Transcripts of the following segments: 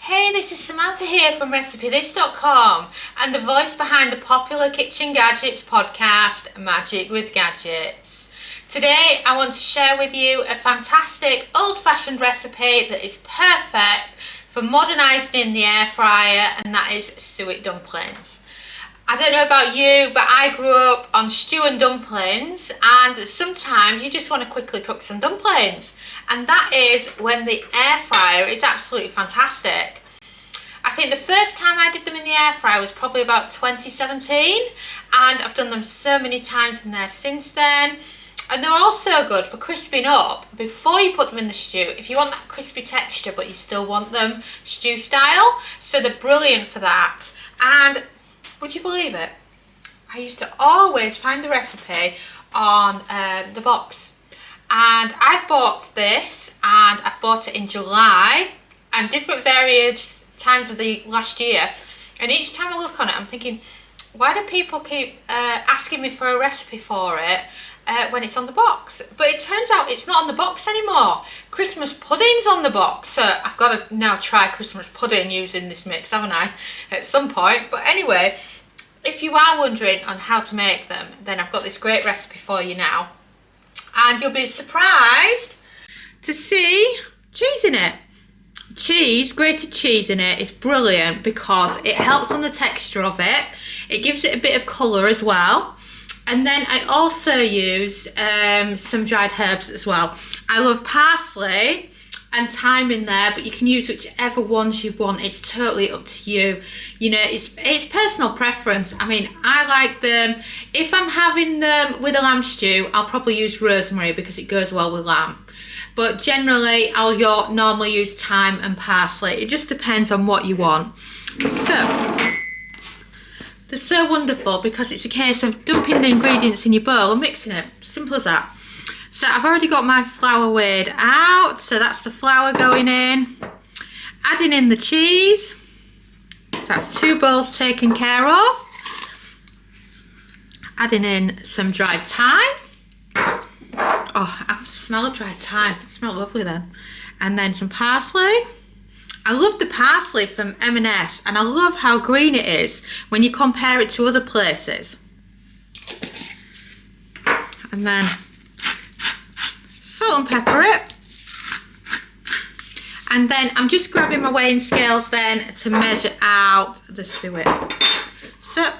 Hey, this is Samantha here from RecipeThis.com and the voice behind the popular Kitchen Gadgets podcast, Magic with Gadgets. Today I want to share with you a fantastic old-fashioned recipe that is perfect for modernising in the air fryer, and that is suet dumplings. I don't know about you, but I grew up on stew and dumplings, and sometimes you just want to quickly cook some dumplings, and that is when the air fryer is absolutely fantastic. I think the first time I did them in the air fryer was probably about 2017, and I've done them so many times in there since then. And they're also good for crisping up before you put them in the stew, if you want that crispy texture but you still want them stew style. So they're brilliant for that. And would you believe it? I used to always find the recipe on the box. And I've bought this, and I've bought it in July and different various times of the last year. And each time I look on it, I'm thinking, why do people keep asking me for a recipe for it when it's on the box? But it turns out it's not on the box anymore. Christmas pudding's on the box. So I've got to now try Christmas pudding using this mix, haven't I, at some point. But anyway, if you are wondering on how to make them, then I've got this great recipe for you now. And you'll be surprised to see cheese in it. Cheese, grated cheese in it is brilliant because it helps on the texture of it. It gives it a bit of colour as well. And then I also use some dried herbs as well. I love parsley and thyme in there, but you can use whichever ones you want. It's totally up to you. You know, it's personal preference. I mean, I like them. If I'm having them with a lamb stew, I'll probably use rosemary because it goes well with lamb. But generally, I'll normally use thyme and parsley. It just depends on what you want. So, they're so wonderful because it's a case of dumping the ingredients in your bowl and mixing it. Simple as that. So I've already got my flour weighed out. So that's the flour going in. Adding in the cheese. So that's 2 bowls taken care of. Adding in some dried thyme. Oh, I can smell dried thyme. It smells lovely then. And then some parsley. I love the parsley from M&S, and I love how green it is when you compare it to other places. And then salt and pepper it. And then I'm just grabbing my weighing scales then to measure out the suet. So,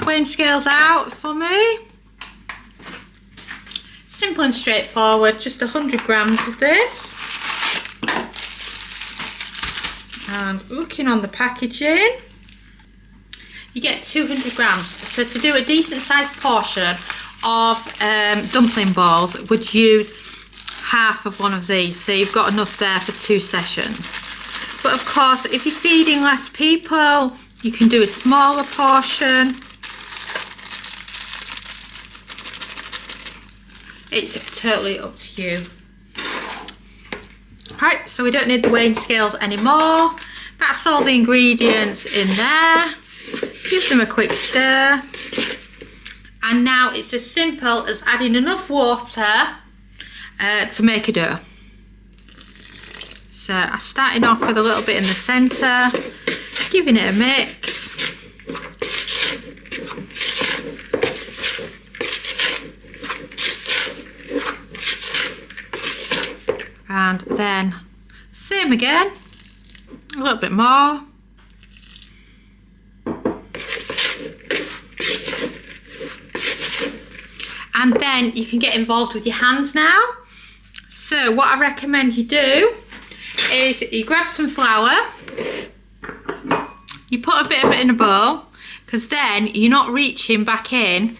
weighing scales out for me. Simple and straightforward, just 100 grams of this. And looking on the packaging, you get 200 grams. So to do a decent sized portion of dumpling balls, would use half of one of these. So you've got enough there for 2 sessions. But of course, if you're feeding less people, you can do a smaller portion. It's totally up to you. Right, so we don't need the weighing scales anymore. That's all the ingredients in there. Give them a quick stir. And now it's as simple as adding enough water to make a dough. So I'm starting off with a little bit in the centre, giving it a mix. And then same again, a little bit more. And then you can get involved with your hands now. So what I recommend you do is you grab some flour, you put a bit of it in a bowl, because then you're not reaching back in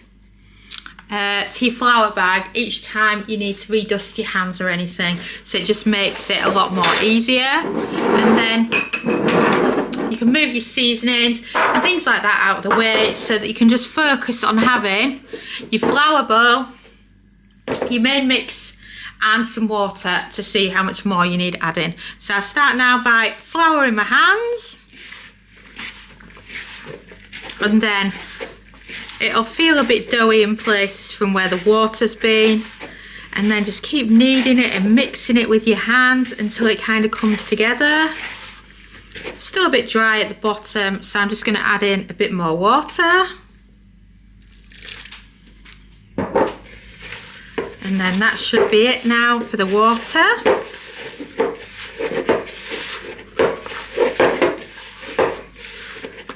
to your flour bag each time you need to redust your hands or anything. So it just makes it a lot more easier. And then you can move your seasonings and things like that out of the way so that you can just focus on having your flour bowl, your main mix, and some water to see how much more you need adding. So I start now by flour in my hands, and then it'll feel a bit doughy in places from where the water's been, and then just keep kneading it and mixing it with your hands until it kind of comes together. Still a bit dry at the bottom, so I'm just going to add in a bit more water. And then that should be it now for the water.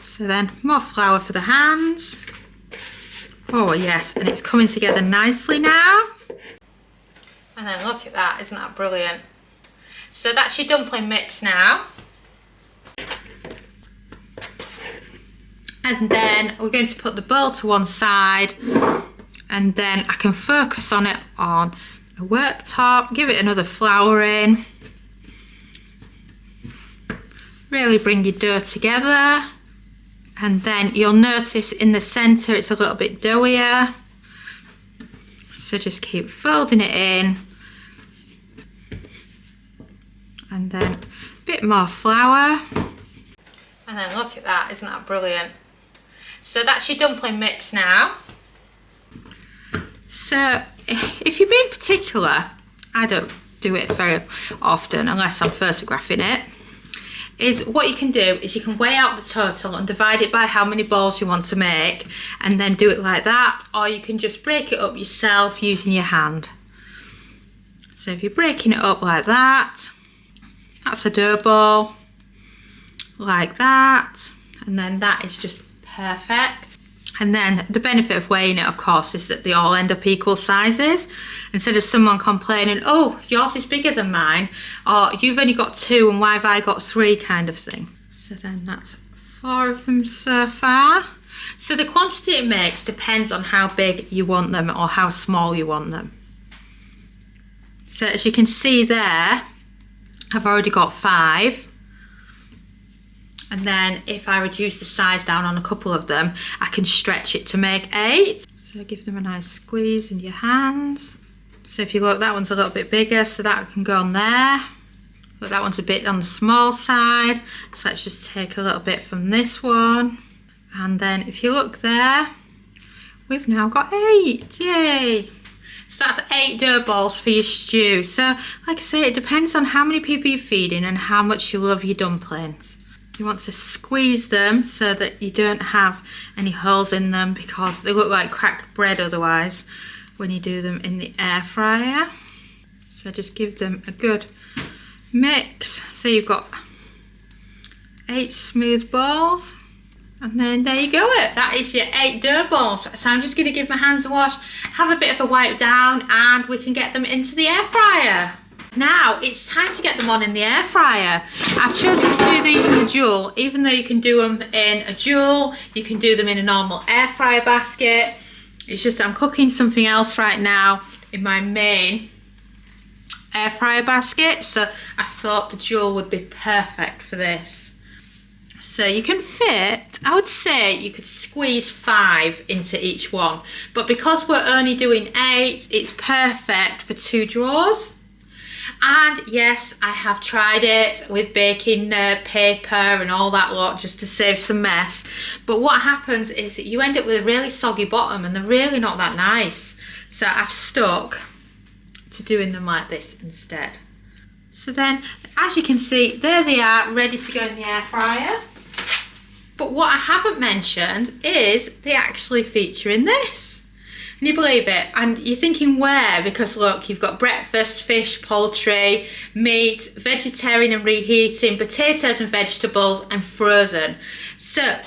So then more flour for the hands. Oh yes, and it's coming together nicely now. And then look at that, isn't that brilliant? So that's your dumpling mix now. And then we're going to put the bowl to one side, and then I can focus on it on a worktop, give it another flouring. Really bring your dough together. And then you'll notice in the centre it's a little bit doughier. So just keep folding it in. And then a bit more flour. And then look at that, isn't that brilliant? So that's your dumpling mix now. So if you're being particular, I don't do it very often unless I'm photographing it, is what you can do is you can weigh out the total and divide it by how many balls you want to make, and then do it like that, or you can just break it up yourself using your hand. So if you're breaking it up like that, that's a dough ball, like that, and then that is just perfect. And then the benefit of weighing it, of course, is that they all end up equal sizes. Instead of someone complaining, oh, yours is bigger than mine, or you've only got 2 and why have I got 3 kind of thing. So then that's 4 of them so far. So the quantity it makes depends on how big you want them or how small you want them. So as you can see there, I've already got 5. And then if I reduce the size down on a couple of them, I can stretch it to make 8. So give them a nice squeeze in your hands. So if you look, that one's a little bit bigger, so that can go on there. Look, that one's a bit on the small side. So let's just take a little bit from this one. And then if you look there, we've now got 8, yay. So that's 8 dough balls for your stew. So like I say, it depends on how many people you're feeding and how much you love your dumplings. You want to squeeze them so that you don't have any holes in them, because they look like cracked bread otherwise when you do them in the air fryer. So just give them a good mix. So you've got 8 smooth balls, and then there you go. That is your 8 dough balls. So I'm just going to give my hands a wash, have a bit of a wipe down, and we can get them into the air fryer. Now it's time to get them on in the air fryer. I've chosen to do these in the Joule, even though you can do them in a Joule, you can do them in a normal air fryer basket. It's just I'm cooking something else right now in my main air fryer basket, so I thought the Joule would be perfect for this. So you can fit, I would say you could squeeze 5 into each one, but because we're only doing 8, it's perfect for 2 drawers. And yes, I have tried it with baking paper and all that lot just to save some mess. But what happens is that you end up with a really soggy bottom, and they're really not that nice. So I've stuck to doing them like this instead. So then, as you can see, there they are, ready to go in the air fryer. But what I haven't mentioned is they actually feature in this. Can you believe it? And you're thinking where? Because look, you've got breakfast, fish, poultry, meat, vegetarian and reheating, potatoes and vegetables, and frozen. So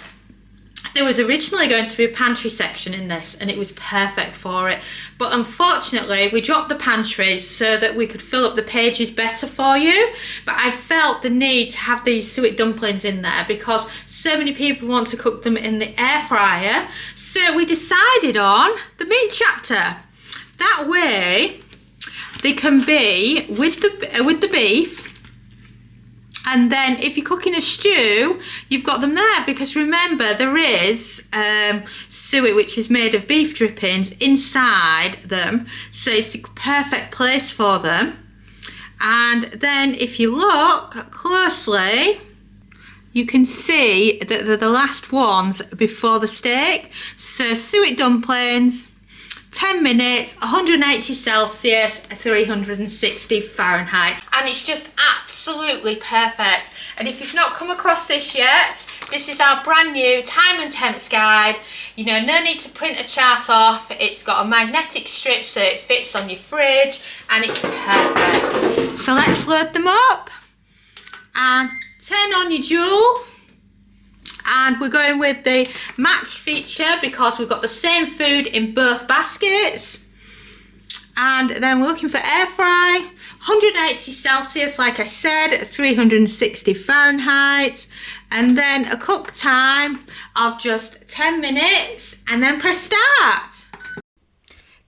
there was originally going to be a pantry section in this, and it was perfect for it. But unfortunately, we dropped the pantries so that we could fill up the pages better for you. But I felt the need to have these suet dumplings in there because so many people want to cook them in the air fryer. So we decided on the meat chapter. That way, they can be with the beef. And then if you're cooking a stew, you've got them there, because remember there is suet, which is made of beef drippings inside them, so it's the perfect place for them. And then if you look closely, you can see that they're the last ones before the steak. So suet dumplings, 10 minutes, 180 Celsius, 360 Fahrenheit. And it's just absolutely perfect. And if you've not come across this yet, this is our brand new time and temps guide. You know, no need to print a chart off. It's got a magnetic strip so it fits on your fridge and it's perfect. So let's load them up and turn on your Joule. And we're going with the match feature because we've got the same food in both baskets. And then we're looking for air fry, 180 Celsius, like I said, 360 Fahrenheit. And then a cook time of just 10 minutes and then press start.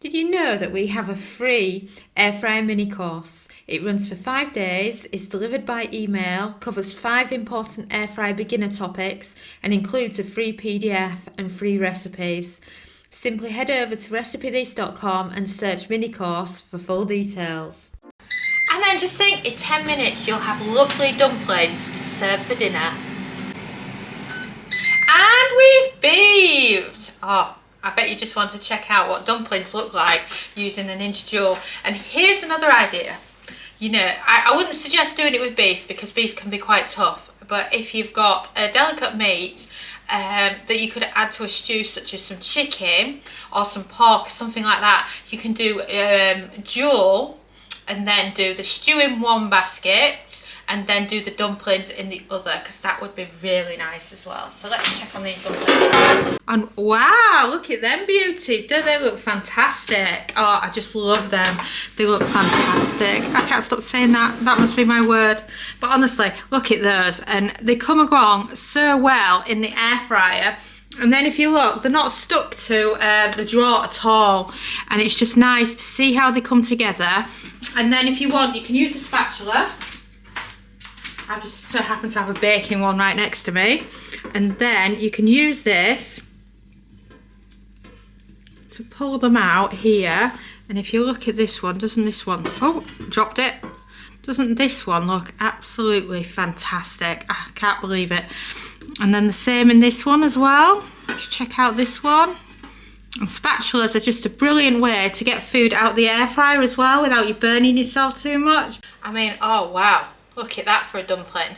Did you know that we have a free air fryer mini course? It runs for 5 days, is delivered by email, covers 5 important air fry beginner topics and includes a free PDF and free recipes. Simply head over to recipethis.com and search mini course for full details. And then just think, in 10 minutes you'll have lovely dumplings to serve for dinner. And we've beeved! Oh, I bet you just want to check out what dumplings look like using the Ninja Joule. And here's another idea. You know, I wouldn't suggest doing it with beef because beef can be quite tough. But if you've got a delicate meat that you could add to a stew, such as some chicken or some pork, something like that, you can do Joule and then do the stew in one basket and then do the dumplings in the other, because that would be really nice as well. So let's check on these dumplings. And wow, look at them beauties. Don't they look fantastic? Oh, I just love them. They look fantastic. I can't stop saying that. That must be my word. But honestly, look at those. And they come along so well in the air fryer. And then if you look, they're not stuck to the drawer at all. And it's just nice to see how they come together. And then if you want, you can use a spatula. I just so happen to have a baking one right next to me. And then you can use this to pull them out here. And if you look at this one, doesn't this one, oh, dropped it. Doesn't this one look absolutely fantastic? I can't believe it. And then the same in this one as well. Let's check out this one. And spatulas are just a brilliant way to get food out the air fryer as well without you burning yourself too much. I mean, oh wow. Look at that for a dumpling.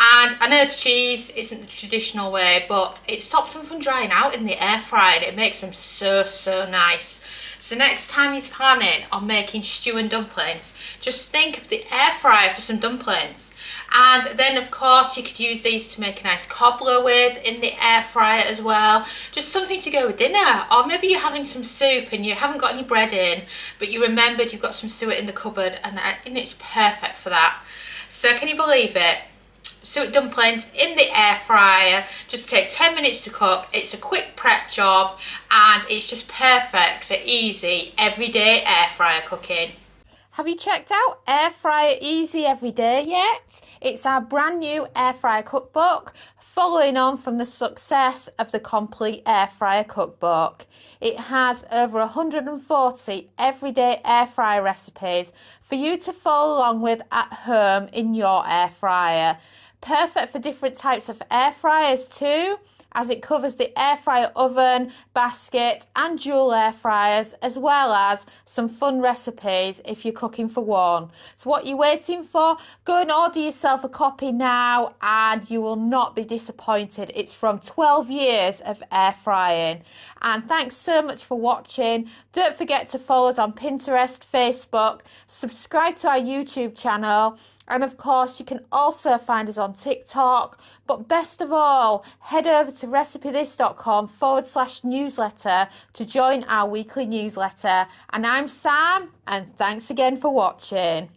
And I know cheese isn't the traditional way, but it stops them from drying out in the air fryer and it makes them so nice. So next time you're planning on making stew and dumplings, just think of the air fryer for some dumplings. And then of course you could use these to make a nice cobbler with in the air fryer as well. Just something to go with dinner. Or maybe you're having some soup and you haven't got any bread in, but you remembered you've got some suet in the cupboard and it's perfect for that. So can you believe it? Suet dumplings in the air fryer, just take 10 minutes to cook. It's a quick prep job and it's just perfect for easy everyday air fryer cooking. Have you checked out Air Fryer Easy Everyday yet? It's our brand new air fryer cookbook, following on from the success of the Complete Air Fryer Cookbook. It has over 140 everyday air fryer recipes for you to follow along with at home in your air fryer. Perfect for different types of air fryers too, as it covers the air fryer oven, basket and dual air fryers, as well as some fun recipes if you're cooking for one. So what are you waiting for? Go and order yourself a copy now and you will not be disappointed. It's from 12 years of air frying. And thanks so much for watching. Don't forget to follow us on Pinterest, Facebook, subscribe to our YouTube channel, and of course, you can also find us on TikTok. But best of all, head over to recipethis.com/newsletter to join our weekly newsletter. And I'm Sam, and thanks again for watching.